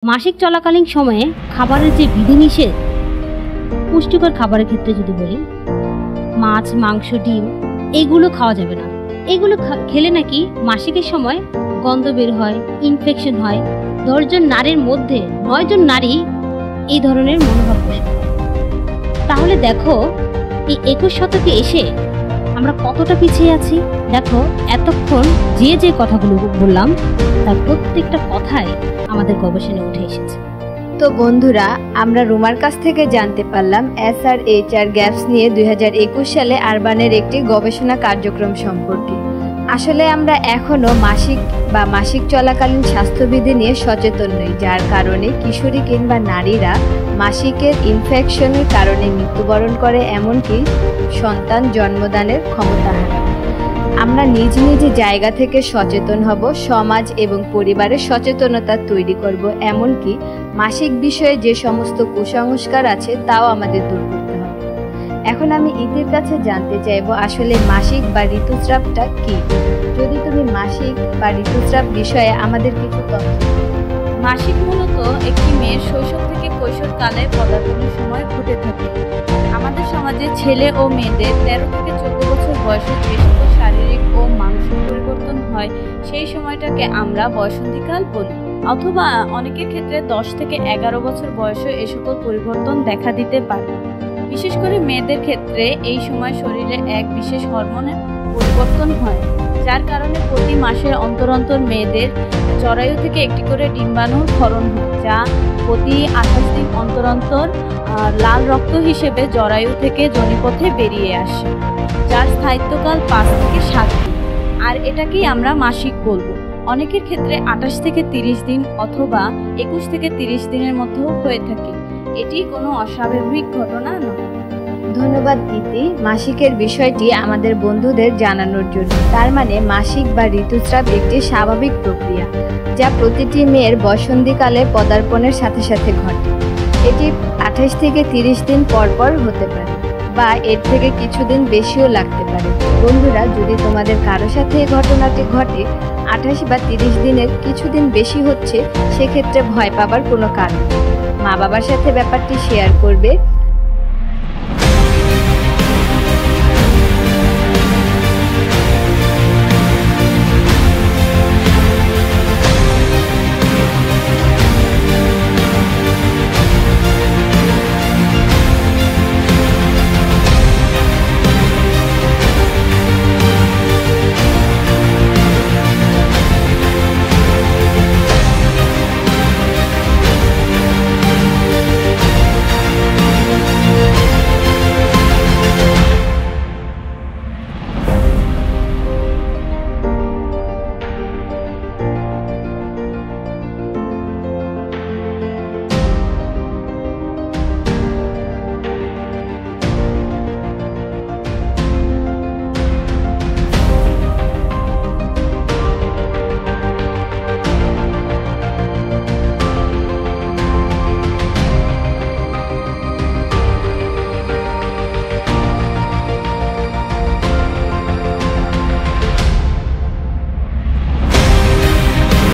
মাসিক চলাকালীন সময়ে খাবারের যে বিধিনিষেধ, পুষ্টিকর খাবারের ক্ষেত্রে যদি বলি, মাছ, মাংস, ডিম এগুলো খাওয়া যাবে না। এগুলো খেলে নাকি মাসিকের সময় গন্ধ বের হয়, ইনফেকশন হয়। 10 জন নারীর মধ্যে 9 জন নারী এই ধরনের মনোভাব পোষণ করে। তাহলে দেখো, এই 21 শতকে এসে আমরা কতটা পিছিয়ে আছি। দেখো, এতক্ষণ যে কথাগুলো বললাম তার প্রত্যেকটা কথাই আমাদের গবেষণায় উঠে এসেছে। তো বন্ধুরা, আমরা রুমার কাছ থেকে জানতে পারলাম SRHR গ্যাপস নিয়ে 2021 সালে আরবানের একটি গবেষণা কার্যক্রম সম্পর্কে। আসলে আমরা এখনো মাসিক চলাকালীন স্বাস্থ্যবিধি নিয়ে সচেতন নই, যার কারণে কিশোরী কিংবা নারীরা মাসিকের ইনফেকশনের কারণে মৃত্যুবরণ করে, এমনকি সন্তান জন্মদানের ক্ষমতা হারায়। আমরা নিজ নিজ জায়গা থেকে সচেতন হব, সমাজ এবং পরিবারের সচেতনতা তৈরি করব, এমনকি মাসিক বিষয়ে যে সমস্ত কুসংস্কার আছে তাও আমাদের দূর করতে হবে। এখন আমি ইতির কাছে জানতে চাইব, আসলে মাসিক বা ঋতুস্রাবটা কি? যদি তুমি মাসিক বা ঋতুস্রাব বিষয়ে আমাদের কিছু তথ্য। মাসিক মূলত একটি মেয়ের শৈশব থেকে কৈশোরকালে পদার্পণের সময় ঘটে থাকে। আমাদের সমাজে ছেলে ও মেয়েদের 13 থেকে 14 বছর বয়সে যে সকল শারীরিক ও মানসিক পরিবর্তন হয় সেই সময়টাকে আমরা বয়সন্ধিকাল বলি, অথবা অনেকের ক্ষেত্রে 10 থেকে 11 বছর বয়সে এ সকল পরিবর্তন দেখা দিতে পারে। বিশেষ করে মেয়েদের ক্ষেত্রে এই সময় শরীরে এক বিশেষ হরমোনের পরিবর্তন হয়, যার কারণে প্রতি মাসের অন্তর অন্তর মেয়েদের জরায়ু থেকে একটি করে ডিম্বাণুর ক্ষরণ হয়, যা প্রতি 28 দিন অন্তর অন্তর লাল রক্ত হিসেবে জরায়ু থেকে যোনিপথে বেরিয়ে আসে, যার স্থায়িত্বকাল 5 থেকে 7 দিন। আর এটাকেই আমরা মাসিক বলবো। অনেকের ক্ষেত্রে 28 থেকে 30 দিন অথবা 21 থেকে 30 দিনের মধ্যেও হয়ে থাকে। এটি কোনো অস্বাভাবিক ঘটনা নয়। ধন্যবাদ ইতি, মাসিকের বিষয়টি আমাদের বন্ধুদের জানানোর জন্য। তার মানে মাসিক বা ঋতুস্রাব একটি স্বাভাবিক প্রক্রিয়া, যা প্রতিটি মেয়ের বসন্তীকালে পদার্পণের সাথে সাথে ঘটে। এটি 28 থেকে 30 দিন পর পর হতে পারে, বা এর থেকে কিছুদিন বেশিও লাগতে পারে। বন্ধুরা, যদি তোমাদের কারো সাথে এই ঘটনাটি ঘটে 28 বা 30 দিনের কিছুদিন বেশি হচ্ছে, সেক্ষেত্রে ভয় পাবার কোনো কারণ নেই। মা বাবার সাথে ব্যাপারটি শেয়ার করবে।